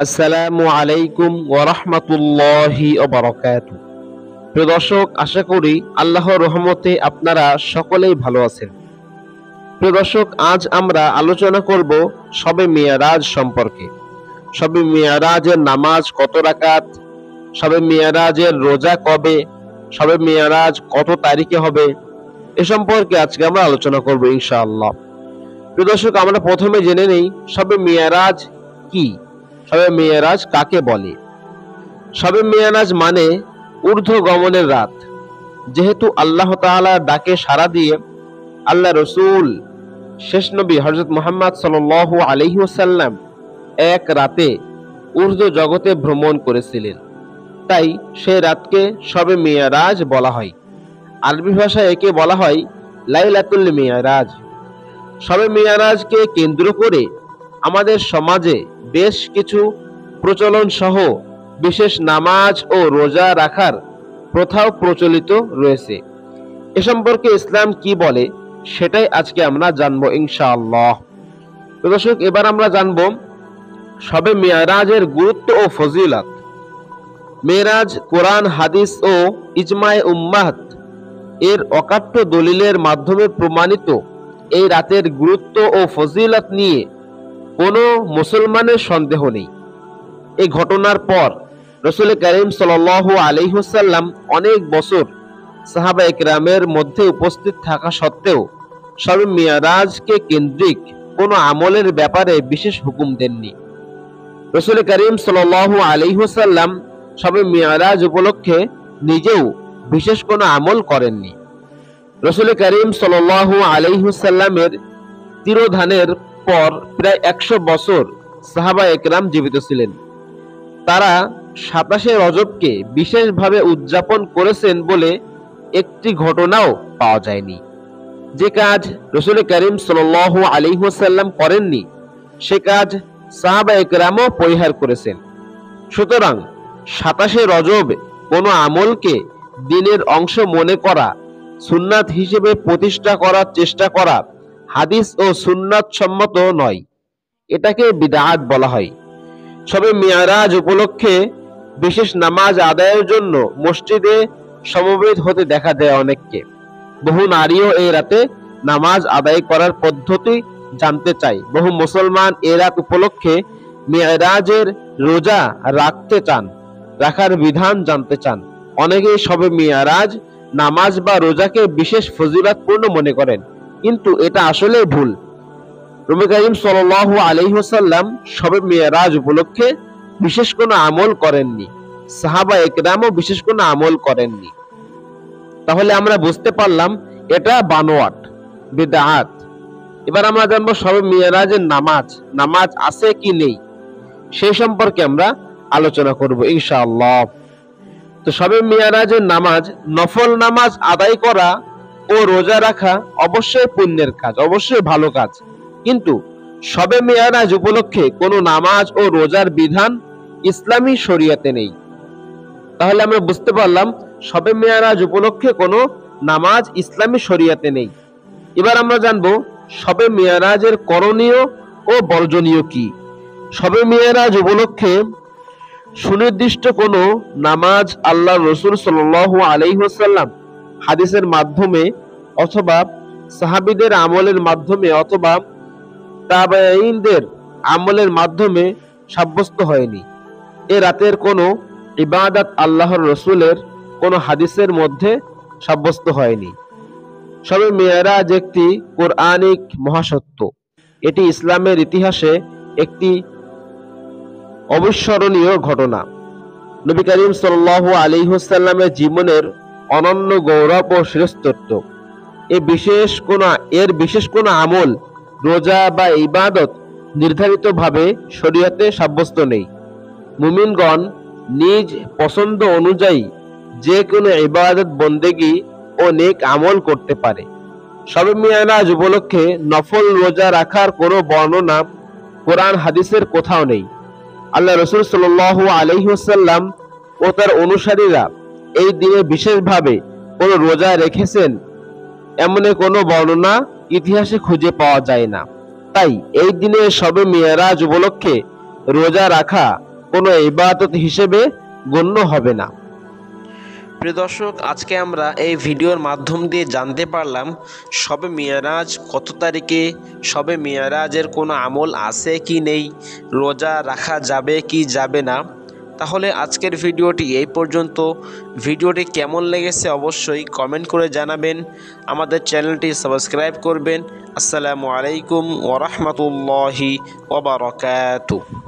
আসসালামু আলাইকুম ওয়া রাহমাতুল্লাহি ওয়া বারাকাতুহু। প্রিয় দর্শক, আশা করি আল্লাহর রহমতে আপনারা সকলেই ভালো আছেন। প্রিয় দর্শক, আজ আমরা আলোচনা করব শবে মিরাজ সম্পর্কে। শবে মিরাজের নামাজ কত রাকাত, শবে মিরাজের রোজা কবে, শবে মিরাজ কত তারিখে হবে, এ সম্পর্কে আজকে আমরা আলোচনা করব ইনশাআল্লাহ। প্রিয় দর্শক, আমরা প্রথমে জেনে নেই শবে মিরাজ কি, শবে মিরাজ কাকে বলে। শবে মিরাজ মানে ঊর্ধ্ব গমনের রাত। যেহেতু আল্লাহ তাআলার ডাকে সাড়া দিয়ে আল্লাহ রসুল শেষ নবী হযরত মুহাম্মদ সাল্লাল্লাহু আলাইহি ওয়াসাল্লাম এক রাতে ঊর্ধ্ব জগতে ভ্রমণ করেছিলেন, তাই সেই রাতকে শবে মিরাজ বলা হয়। আরবি ভাষায় একে বলা হয় লাইলাতুল মিরাজ। শবে মিরাজকে কেন্দ্র করে আমাদের সমাজে বেশ কিছু প্রচলন সহ বিশেষ নামাজ ও রোজা রাখার প্রথাও প্রচলিত রয়েছে। এ সম্পর্কে ইসলাম কি বলে সেটাই আজকে আমরা জানবো ইনশাআল্লাহ। তো দর্শক, এবার আমরা জানবো শবে মিরাজের গুরুত্ব ও ফজিলত। মিরাজ কোরআন, হাদিস ও ইজমায়ে উম্মাত এর অকাট্য দলিলের মাধ্যমে প্রমাণিত। এই রাতের গুরুত্ব ও ফজিলত নিয়ে কোনো মুসলমানের সন্দেহ নেই। এই ঘটনার পর রাসূল কারীম সাল্লাল্লাহু আলাইহি ওয়াসাল্লাম অনেক বছর সাহাবা ইকরামের মধ্যে উপস্থিত থাকা সত্ত্বেও শবে মিরাজকে কেন্দ্রিক কোনো আমলের ব্যাপারে বিশেষ হুকুম দেননি। রাসূল কারীম সাল্লাল্লাহু আলাইহি ওয়াসাল্লাম শবে মিরাজ উপলক্ষে নিজেও বিশেষ কোনো আমল করেননি। রাসূল কারীম সাল্লাল্লাহু আলাইহি ওয়াসাল্লামের তিরোধানের পর প্রায় 100 বছর সাহাবা একরাম জীবিত ছিলেন। তারা 27শে রজবকে বিশেষভাবে উদযাপন করেছেন বলে একটি ঘটনাও পাওয়া যায়নি। যে কাজ রাসূল কারীম সাল্লাল্লাহু আলাইহি ওয়াসাল্লাম করেননি, সে কাজ সাহাবা একরামও পরিহার করেছেন। সুতরাং 27শে রজব কোনো আমলকে দিনের অংশ মনে করা, সুন্নাত হিসেবে প্রতিষ্ঠা করার চেষ্টা করা হাদিস ও সুন্নাত সম্মত নয়। এটাকে বিদআত বলা হয়। শবে মিরাজ উপলক্ষে বিশেষ নামাজ আদায়ের জন্য মসজিদে সমবেত হতে দেখা যায় অনেককে। বহু নারীও এই রাতে নামাজ আদায় করার পদ্ধতি জানতে চায়। বহু মুসলমান এই রাত উপলক্ষে মিরাজের রোজা রাখতে চান, রাখার বিধান জানতে চান। অনেকেই শবে মিরাজ নামাজ বা রোজাকে বিশেষ ফজিলতপূর্ণ মনে করেন, কিন্তু এটা আসলে ভুল। নবী করিম সাল্লাল্লাহু আলাইহি ওয়াসাল্লাম শবে মিরাজ উপলক্ষে বিশেষ কোনো আমল করেননি, সাহাবা একরামও বিশেষ কোনো আমল করেননি। তাহলে আমরা বুঝতে পারলাম এটা বানোয়াট, বিদআত। এবার আমরা জানবো শবে মিরাজের নামাজ আছে কি নেই সেই সম্পর্কে আমরা আলোচনা করব ইনশাআল্লাহ। তো শবে মিরাজের নামাজ, নফল নামাজ আদায় করা ও রোজা রাখা অবশ্যই পুণ্যের কাজ, অবশ্যই ভালো কাজ, কিন্তু শবে মিরাজ উপলক্ষে কোনো নামাজ ও রোজার বিধান ইসলামী শরীয়তে নেই। তাহলে আমরা বুঝতে পারলাম শবে মিরাজ উপলক্ষে কোনো নামাজ ইসলামী শরীয়তে নেই। এবার আমরা জানবো শবে মিরাজের করণীয় ও বর্জনীয় কি। শবে মিরাজ উপলক্ষে সুনির্দিষ্ট কোনো নামাজ আল্লাহ রসুল সাল্লাল্লাহু আলাইহি ওয়াসাল্লাম হাদিসের মাধ্যমে অথবা সাহাবীদের আমলের মাধ্যমে অথবা তাবেঈনদের আমলের মাধ্যমে সাব্যস্ত হয়নি। এ রাতের কোনো ইবাদত আল্লাহর রসুলের কোনো হাদিসের মধ্যে সাব্যস্ত হয়নি। শবে মিরাজ একটি কোরআনিক মহাসত্য। এটি ইসলামের ইতিহাসে একটি অবিস্মরণীয় ঘটনা। নবী করিম সাল্লাল্লাহু আলাইহি ওয়াসাল্লামের জীবনের অনন্য গৌরব ও শ্রেষ্ঠত্ব। এর বিশেষ কোনো আমল, রোজা বা ইবাদত নির্ধারিতভাবে শরীয়তে সাব্যস্ত নেই। মুমিনগণ নিজ পছন্দ অনুযায়ী যে কোনো ইবাদত, বন্দেগী ও নেক আমল করতে পারে। শবে মিরাজ উপলক্ষে নফল রোজা রাখার কোনো বর্ণনা কোরআন হাদিসের কোথাও নেই। আল্লাহ রসুল সাল্লাল্লাহু আলাইহি ওয়াসাল্লাম ও তার অনুসারীরা এই দিনে বিশেষভাবে কোনো রোজা রেখেছেন এমন কোনো বর্ণনা ইতিহাসে খুঁজে পাওয়া যায় না। তাই এই দিনে শবে মিরাজ উপলক্ষে রোজা রাখা কোনো ইবাদত হিসেবে গণ্য হবে না। প্রিয় দর্শক, আজকে আমরা এই ভিডিওর মাধ্যম দিয়ে জানতে পারলাম শবে মিরাজ কত তারিখে, শবে মিরাজের কোনো আমল আছে কি নেই, রোজা রাখা যাবে কি যাবে না। তাহলে আজকের ভিডিওটি এই পর্যন্ত। ভিডিওটি কেমন লেগেছে অবশ্যই কমেন্ট করে জানাবেন, আমাদের চ্যানেলটি সাবস্ক্রাইব করবেন। আসসালামু আলাইকুম ওয়া রাহমাতুল্লাহি ওয়া বারাকাতুহু।